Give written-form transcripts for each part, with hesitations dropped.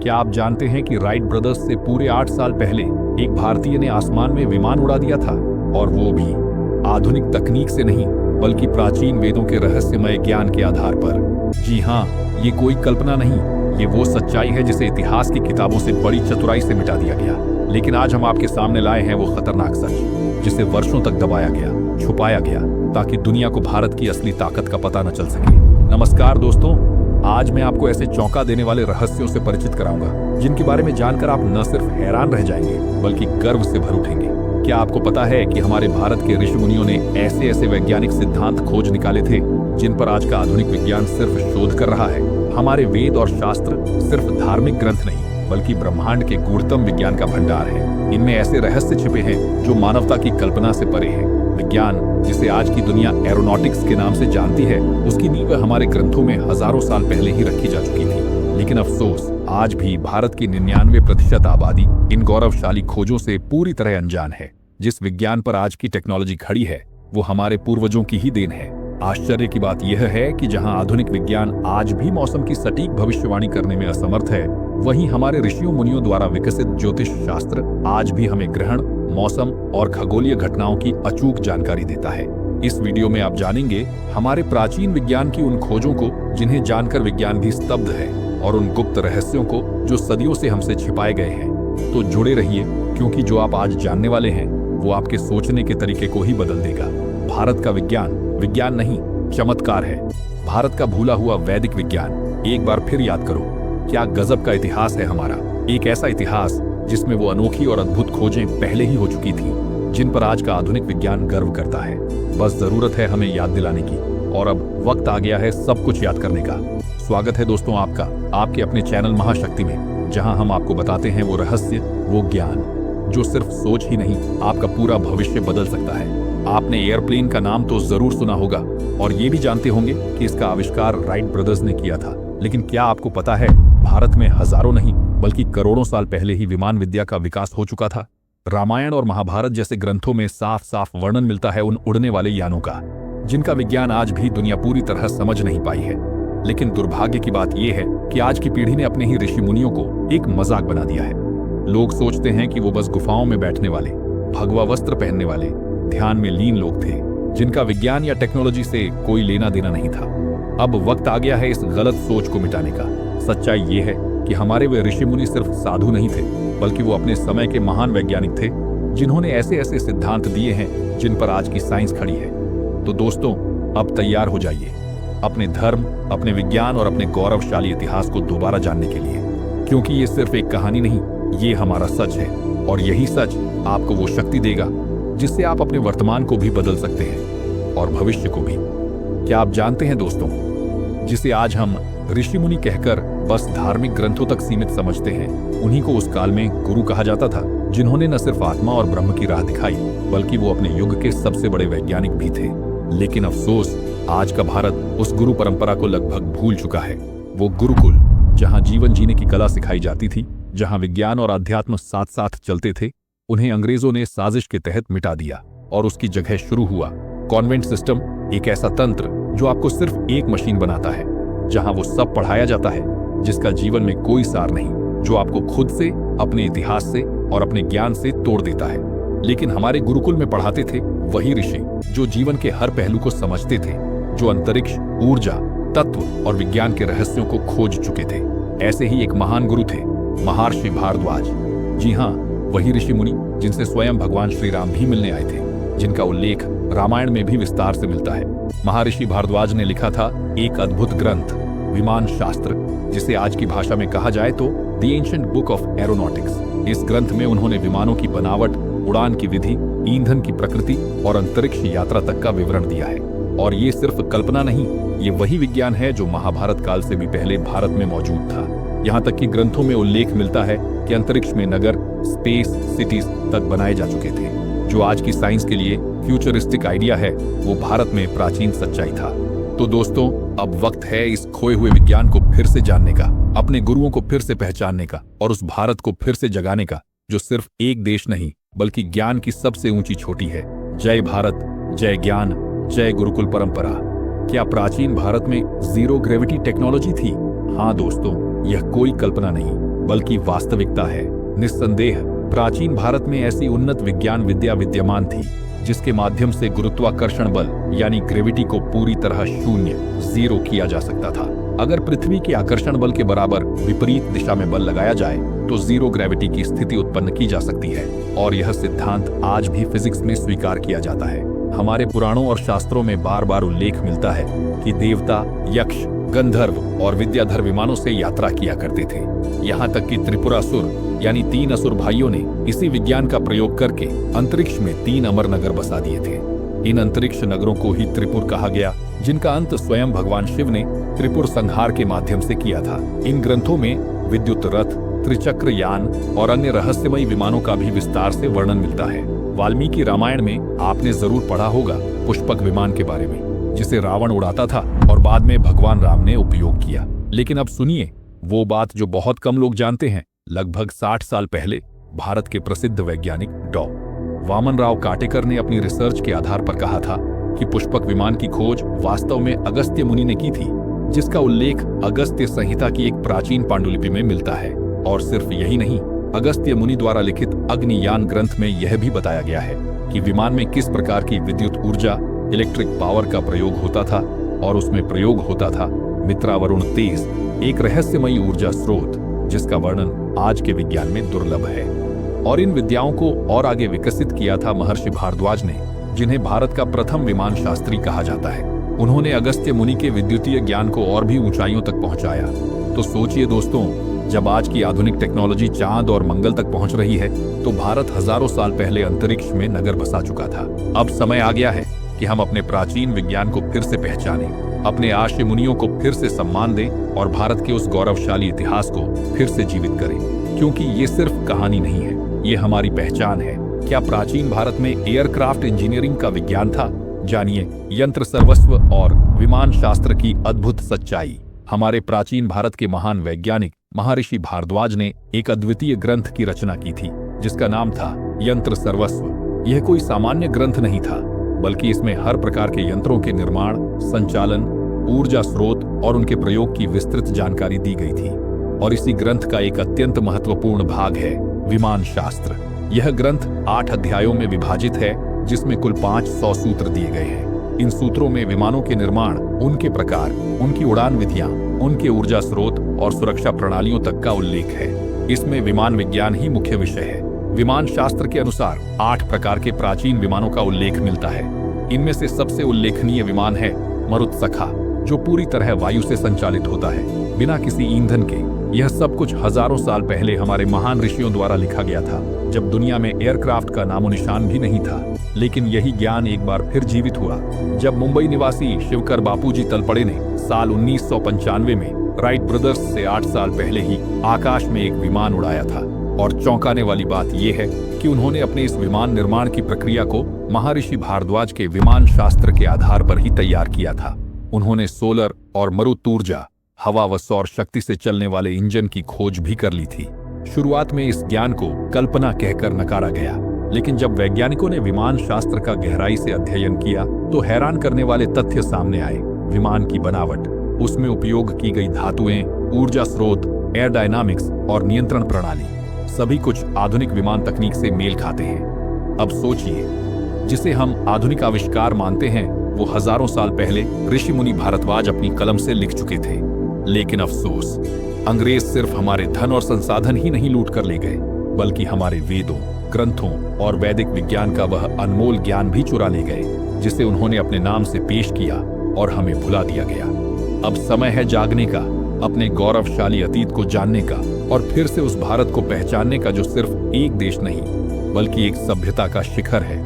क्या आप जानते हैं कि राइट ब्रदर्स से पूरे 8 साल पहले एक भारतीय ने आसमान में विमान उड़ा दिया था, और वो भी आधुनिक तकनीक से नहीं बल्कि प्राचीन वेदों के रहस्यमय ज्ञान के आधार पर। जी हाँ, ये कोई कल्पना नहीं, ये वो सच्चाई है जिसे इतिहास की किताबों से बड़ी चतुराई से मिटा दिया गया। लेकिन आज हम आपके सामने लाए हैं वो खतरनाक सच, जिसे वर्षों तक दबाया गया, छुपाया गया, ताकि दुनिया को भारत की असली ताकत का पता न चल सके। नमस्कार दोस्तों, आज मैं आपको ऐसे चौंका देने वाले रहस्यों से परिचित कराऊंगा जिनके बारे में जानकर आप न सिर्फ हैरान रह जाएंगे बल्कि गर्व से भर उठेंगे। क्या आपको पता है कि हमारे भारत के ऋषि मुनियों ने ऐसे ऐसे वैज्ञानिक सिद्धांत खोज निकाले थे जिन पर आज का आधुनिक विज्ञान सिर्फ शोध कर रहा है। हमारे वेद और शास्त्र सिर्फ धार्मिक ग्रंथ नहीं बल्कि ब्रह्मांड के गूढ़तम विज्ञान का भंडार है। इनमें ऐसे रहस्य छिपे हैं जो मानवता की कल्पना से परे है। विज्ञान, जिसे आज की दुनिया एरोनॉटिक्स के नाम से जानती है, उसकी नींव हमारे ग्रंथों में हजारों साल पहले ही रखी जा चुकी थी। लेकिन अफसोस, आज भी भारत की 99% आबादी इन गौरवशाली खोजों से पूरी तरह अनजान है। जिस विज्ञान पर आज की टेक्नोलॉजी खड़ी है वो हमारे पूर्वजों की ही देन है। आश्चर्य की बात यह है कि जहां आधुनिक विज्ञान आज भी मौसम की सटीक भविष्यवाणी करने में असमर्थ है, वहीं हमारे ऋषियों मुनियों द्वारा विकसित ज्योतिष शास्त्र आज भी हमें ग्रहण, मौसम और खगोलीय घटनाओं की अचूक जानकारी देता है। इस वीडियो में आप जानेंगे हमारे प्राचीन विज्ञान की उन खोजों को जिन्हें जानकर विज्ञान भी स्तब्ध है, और उन गुप्त रहस्यों को जो सदियों से हमसे छिपाए गए हैं। तो जुड़े रहिए, क्योंकि जो आप आज जानने वाले हैं वो आपके सोचने के तरीके को ही बदल देगा। भारत का विज्ञान विज्ञान नहीं, चमत्कार है। भारत का भूला हुआ वैदिक विज्ञान, एक बार फिर याद करो, क्या गजब का इतिहास है हमारा। एक ऐसा इतिहास जिसमें वो अनोखी और अद्भुत खोजें पहले ही हो चुकी थी, जिन पर आज का आधुनिक विज्ञान गर्व करता है। बस जरूरत है हमें याद दिलाने की, और अब वक्त आ गया है सब कुछ याद करने का। स्वागत है दोस्तों आपका आपके अपने चैनल महाशक्ति में, जहां हम आपको बताते हैं वो रहस्य, वो ज्ञान जो सिर्फ सोच ही नहीं, आपका पूरा भविष्य बदल सकता है। आपने एयरप्लेन का नाम तो जरूर सुना होगा, और ये भी जानते होंगे कि इसका आविष्कार राइट ब्रदर्स ने किया था। लेकिन क्या आपको पता है, भारत में हजारों नहीं बल्कि करोड़ों साल पहले ही विमान विद्या का विकास हो चुका था। रामायण और महाभारत जैसे ग्रंथों में साफ साफ वर्णन मिलता है उन उड़ने वाले यानों का, जिनका विज्ञान आज भी दुनिया पूरी तरह समझ नहीं पाई है। लेकिन दुर्भाग्य की बात यह है कि आज की पीढ़ी ने अपने ही ऋषि मुनियों को एक मजाक बना दिया है। लोग सोचते हैं कि वो बस गुफाओं में बैठने वाले, भगवा वस्त्र पहनने वाले, ध्यान में लीन लोग थे, जिनका विज्ञान या टेक्नोलॉजी से कोई लेना देना नहीं था। अब वक्त आ गया है इस गलत सोच को मिटाने का। सच्चाई ये है कि हमारे वे ऋषि मुनि सिर्फ साधु नहीं थे, बल्कि वो अपने समय के महान वैज्ञानिक थे, जिन्होंने ऐसे ऐसे सिद्धांत दिए हैं जिन पर आज की साइंस खड़ी है। तो दोस्तों, अब तैयार हो जाइए अपने धर्म, अपने विज्ञान और अपने गौरवशाली इतिहास को दोबारा जानने के लिए, क्योंकि ये सिर्फ एक कहानी नहीं, ये हमारा सच है। और यही सच आपको वो शक्ति देगा जिससे आप अपने वर्तमान को भी बदल सकते हैं और भविष्य को भी। क्या आप जानते हैं दोस्तों, जिसे आज हम ऋषि मुनि कहकर बस धार्मिक ग्रंथों तक सीमित समझते हैं, उन्हीं को उस काल में गुरु कहा जाता था, जिन्होंने न सिर्फ आत्मा और ब्रह्म की राह दिखाई बल्कि वो अपने युग के सबसे बड़े वैज्ञानिक भी थे। लेकिन अफसोस, आज का भारत उस गुरु परंपरा को लगभग भूल चुका है। वो गुरुकुल, जहां जीवन जीने की कला सिखाई जाती थी, जहां विज्ञान और अध्यात्म साथ साथ चलते थे, उन्हें अंग्रेजों ने साजिश के तहत मिटा दिया, और उसकी जगह शुरू हुआ कॉन्वेंट सिस्टम, एक ऐसा तंत्र जो आपको सिर्फ एक मशीन बनाता है, जहां वो सब पढ़ाया जाता है जिसका जीवन में कोई सार नहीं, जो आपको खुद से, अपने इतिहास से और अपने ज्ञान से तोड़ देता है। लेकिन हमारे गुरुकुल में पढ़ाते थे वही ऋषि जो जीवन के हर पहलू को समझते थे, जो अंतरिक्ष, ऊर्जा, तत्व और विज्ञान के रहस्यों को खोज चुके थे। ऐसे ही एक महान गुरु थे, महर्षि भारद्वाज। जी हाँ, वही ऋषि मुनि जिनसे स्वयं भगवान श्री राम भी मिलने आए थे, जिनका उल्लेख रामायण में भी विस्तार से मिलता है। महर्षि भारद्वाज ने लिखा था एक अद्भुत ग्रंथ, विमान शास्त्र, जिसे आज की भाषा में कहा जाए तो the ancient book of aeronautics. इस ग्रंथ में उन्होंने विमानों की बनावट, उड़ान की विधि, ईंधन की प्रकृति और अंतरिक्ष यात्रा तक का विवरण दिया है। और ये सिर्फ कल्पना नहीं, ये वही विज्ञान है जो महाभारत काल से भी पहले भारत में मौजूद था। यहाँ तक कि ग्रंथों में उल्लेख मिलता है कि अंतरिक्ष में नगर, स्पेस सिटीज तक बनाए जा चुके थे। जो आज की साइंस के लिए फ्यूचरिस्टिक आइडिया है, वो भारत में प्राचीन सच्चाई था। तो दोस्तों, अब वक्त है इस खोए हुए विज्ञान को फिर से जानने का, अपने गुरुओं को फिर से पहचानने का, और उस भारत को फिर से जगाने का जो सिर्फ एक देश नहीं बल्कि ज्ञान की सबसे ऊंची चोटी है। जय भारत, जय ज्ञान, जय गुरुकुल परंपरा। क्या प्राचीन भारत में जीरो ग्रेविटी टेक्नोलॉजी थी? हाँ दोस्तों, यह कोई कल्पना नहीं बल्कि वास्तविकता है। निस्संदेह प्राचीन भारत में ऐसी उन्नत विज्ञान विद्या विद्यमान थी जिसके माध्यम से गुरुत्वाकर्षण बल यानी ग्रेविटी को पूरी तरह शून्य, जीरो किया जा सकता था। अगर पृथ्वी के आकर्षण बल के बराबर विपरीत दिशा में बल लगाया जाए तो जीरो ग्रेविटी की स्थिति उत्पन्न की जा सकती है, और यह सिद्धांत आज भी फिजिक्स में स्वीकार किया जाता है। हमारे पुराणों और शास्त्रों में बार बार उल्लेख मिलता है कि देवता, यक्ष, गंधर्व और विद्याधर विमानों से यात्रा किया करते थे। यहाँ तक कि त्रिपुरासुर यानी 3 असुर भाइयों ने इसी विज्ञान का प्रयोग करके अंतरिक्ष में 3 अमर नगर बसा दिए थे। इन अंतरिक्ष नगरों को ही त्रिपुर कहा गया, जिनका अंत स्वयं भगवान शिव ने त्रिपुर संहार के माध्यम से किया था। इन ग्रंथों में विद्युत रथ, त्रिचक्र यान और अन्य रहस्यमयी विमानों का भी विस्तार से वर्णन मिलता है। वाल्मीकि रामायण में आपने जरूर पढ़ा होगा पुष्पक विमान के बारे में, जिसे रावण उड़ाता था और बाद में भगवान राम ने उपयोग किया। लेकिन अब सुनिए वो बात जो बहुत कम लोग जानते हैं। लगभग 60 साल पहले भारत के प्रसिद्ध वैज्ञानिक डॉ. वामन राव काटेकर ने अपनी रिसर्च के आधार पर कहा था कि पुष्पक विमान की खोज वास्तव में अगस्त्य मुनि ने की थी, जिसका उल्लेख अगस्त्य संहिता की एक प्राचीन पांडुलिपि में मिलता है। और सिर्फ यही नहीं, अगस्त्य मुनि द्वारा लिखित अग्नियान ग्रंथ में यह भी बताया गया है कि विमान में किस प्रकार की विद्युत ऊर्जा, इलेक्ट्रिक पावर का प्रयोग होता था, और उसमें प्रयोग होता था मित्रावरुण तेज, एक रहस्यमयी ऊर्जा स्रोत जिसका वर्णन आज के विज्ञान में दुर्लभ है। और इन विद्याओं को और आगे विकसित किया था महर्षि भारद्वाज ने, जिन्हें भारत का प्रथम विमान शास्त्री कहा जाता है। उन्होंने अगस्त्य मुनि के विद्युतीय ज्ञान को और भी ऊंचाइयों तक पहुंचाया। तो सोचिए दोस्तों, जब आज की आधुनिक टेक्नोलॉजी चांद और मंगल तक पहुंच रही है, तो भारत हजारों साल पहले अंतरिक्ष में नगर बसा चुका था। अब समय आ गया है कि हम अपने प्राचीन विज्ञान को फिर से पहचानें, अपने आर्षि मुनियों को फिर से सम्मान दें और भारत के उस गौरवशाली इतिहास को फिर से जीवित करें, क्योंकि ये सिर्फ कहानी नहीं है, ये हमारी पहचान है। क्या प्राचीन भारत में एयरक्राफ्ट इंजीनियरिंग का विज्ञान था? जानिए यंत्र सर्वस्व और विमान शास्त्र की अद्भुत सच्चाई। हमारे प्राचीन भारत के महान वैज्ञानिक महर्षि भारद्वाज ने एक अद्वितीय ग्रंथ की रचना की थी, जिसका नाम था यंत्र सर्वस्व। यह कोई सामान्य ग्रंथ नहीं था, बल्कि इसमें हर प्रकार के यंत्रों के निर्माण, संचालन, ऊर्जा स्रोत और उनके प्रयोग की विस्तृत जानकारी दी गई थी। और इसी ग्रंथ का एक अत्यंत महत्वपूर्ण भाग है विमान शास्त्र। यह ग्रंथ 8 अध्यायों में विभाजित है, जिसमें कुल 500 सूत्र दिए गए हैं। इन सूत्रों में विमानों के निर्माण, उनके प्रकार, उनकी उड़ान विधियां, उनके ऊर्जा स्रोत और सुरक्षा प्रणालियों तक का उल्लेख है। इसमें विमान विज्ञान ही मुख्य विषय है। विमान शास्त्र के अनुसार 8 प्रकार के प्राचीन विमानों का उल्लेख मिलता है। इनमें से सबसे उल्लेखनीय विमान है मरुत्सखा, जो पूरी तरह वायु से संचालित होता है, बिना किसी ईंधन के। यह सब कुछ हजारों साल पहले हमारे महान ऋषियों द्वारा लिखा गया था, जब दुनिया में एयरक्राफ्ट का नामो निशान भी नहीं था। लेकिन यही ज्ञान एक बार फिर जीवित हुआ जब मुंबई निवासी शिवकर बापूजी तलपड़े ने साल 1995 में राइट ब्रदर्स से 8 साल पहले ही आकाश में एक विमान उड़ाया था। और चौंकाने वाली बात यह है कि उन्होंने अपने इस विमान निर्माण की प्रक्रिया को महर्षि भारद्वाज के विमान शास्त्र के आधार पर ही तैयार किया था। उन्होंने सोलर और मरुत ऊर्जा, हवा व सौर शक्ति से चलने वाले इंजन की खोज भी कर ली थी। शुरुआत में इस ज्ञान को कल्पना कहकर नकारा गया, लेकिन जब वैज्ञानिकों ने विमान शास्त्र का गहराई से अध्ययन किया तो हैरान करने वाले तथ्य सामने आए। विमान की बनावट, उसमें उपयोग की गई धातुएं, ऊर्जा स्रोत, एयरडायनामिक्स और नियंत्रण प्रणाली, सभी कुछ आधुनिक विमान तकनीक से मेल खाते हैं। अब सोचिए, जिसे हम आधुनिक आविष्कार मानते हैं, वो हजारों साल पहले ऋषि मुनि भारद्वाज अपनी कलम से लिख चुके थे। लेकिन अफसोस, अंग्रेज सिर्फ हमारे धन और संसाधन ही नहीं लूट कर ले गए, बल्कि हमारे वेदों, ग्रंथों और वैदिक विज्ञान का वह अनमोल ज्ञान भी चुरा ले गए, जिसे उन्होंने अपने नाम से पेश किया और हमें भुला दिया गया। अब समय है जागने का, अपने गौरवशाली अतीत को जानने का और फिर से उस भारत को पहचानने का जो सिर्फ एक देश नहीं, बल्कि एक सभ्यता का शिखर है।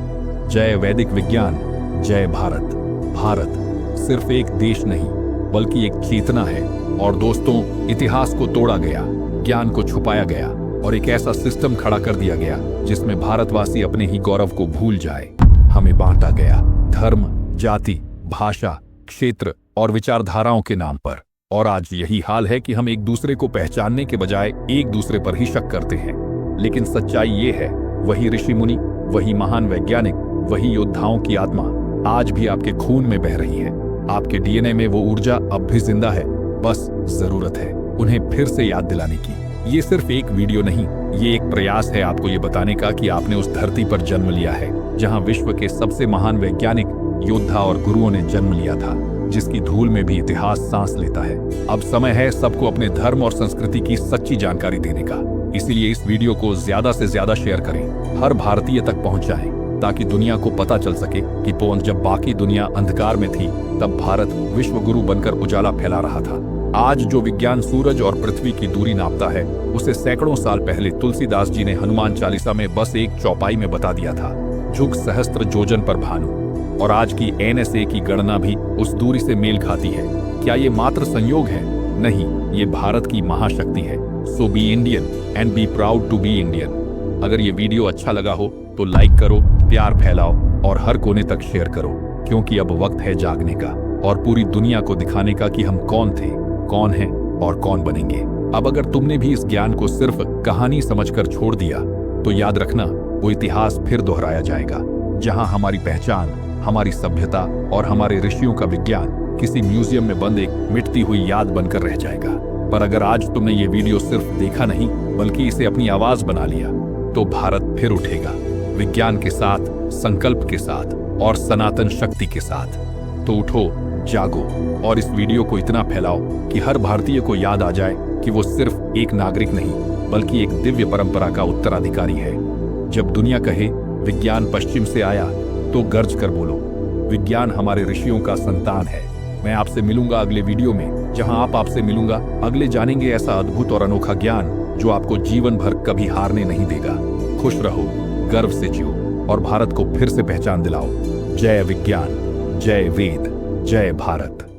जय वैदिक विज्ञान, जय भारत। भारत सिर्फ एक देश नहीं, बल्कि एक चेतना है। और दोस्तों, इतिहास को तोड़ा गया, ज्ञान को छुपाया गया और एक ऐसा सिस्टम खड़ा कर दिया गया जिसमें भारतवासी अपने ही गौरव को भूल जाए। हमें बांटा गया धर्म, जाति, भाषा, क्षेत्र और विचारधाराओं के नाम पर। और आज यही हाल है कि हम एक दूसरे को पहचानने के बजाय एक दूसरे पर ही शक करते हैं। लेकिन सच्चाई ये है, वही ऋषि मुनि, वही महान वैज्ञानिक, वही योद्धाओं की आत्मा आज भी आपके खून में बह रही है। आपके डीएनए में वो ऊर्जा अब भी जिंदा है, बस जरूरत है उन्हें फिर से याद दिलाने की। ये सिर्फ एक वीडियो नहीं, ये एक प्रयास है आपको ये बताने का कि आपने उस धरती पर जन्म लिया है जहां विश्व के सबसे महान वैज्ञानिक, योद्धा और गुरुओं ने जन्म लिया था, जिसकी धूल में भी इतिहास सांस लेता है। अब समय है सबको अपने धर्म और संस्कृति की सच्ची जानकारी देने का। इसीलिए इस वीडियो को ज्यादा से ज्यादा शेयर करें, हर भारतीय तक पहुंचाएं, ताकि दुनिया को पता चल सके कि जब बाकी दुनिया अंधकार में थी तब भारत विश्व गुरु बनकर उजाला फैला रहा था। आज जो विज्ञान सूरज और पृथ्वी की दूरी नापता है, उसे सैकड़ों साल पहले तुलसीदास जी ने हनुमान चालीसा में बस एक चौपाई में बता दिया था, जुग सहस्त्र योजन पर भानु। और आज की NSA की गणना भी उस दूरी से मेल खाती है। क्या ये मात्र संयोग है? नहीं, ये भारत की महाशक्ति है। So be Indian and be proud to be Indian. अगर ये वीडियो अच्छा लगा हो तो लाइक करो, प्यार फैलाओ और हर कोने तक शेयर करो, क्योंकि अब वक्त है जागने का और पूरी दुनिया को दिखाने का कि हम कौन थे, कौन हैं और कौन बनेंगे। अब अगर तुमने भी इस ज्ञान को सिर्फ कहानी समझकर छोड़ दिया तो याद रखना, वो इतिहास फिर दोहराया जाएगा, जहां हमारी पहचान, हमारी सभ्यता और हमारे ऋषियों का विज्ञान किसी म्यूजियम में बंद एक मिटती हुई याद बनकर रह जाएगा। पर अगर आज तुमने ये वीडियो सिर्फ देखा नहीं बल्कि इसे अपनी आवाज बना लिया, तो भारत फिर उठेगा, विज्ञान के साथ, संकल्प के साथ और सनातन शक्ति के साथ। तो उठो, जागो और इस वीडियो को इतना फैलाओ कि हर भारतीय को याद आ जाए कि वो सिर्फ एक नागरिक नहीं बल्कि एक दिव्य परंपरा का उत्तराधिकारी है। जब दुनिया कहे विज्ञान पश्चिम से आया, तो गर्ज कर बोलो, विज्ञान हमारे ऋषियों का संतान है। मैं आपसे मिलूंगा अगले वीडियो में, जहां आप आपसे मिलूंगा अगले जानेंगे ऐसा अद्भुत और अनोखा ज्ञान जो आपको जीवन भर कभी हारने नहीं देगा। खुश रहो, गर्व से जियो और भारत को फिर से पहचान दिलाओ। जय विज्ञान, जय वेद, जय भारत।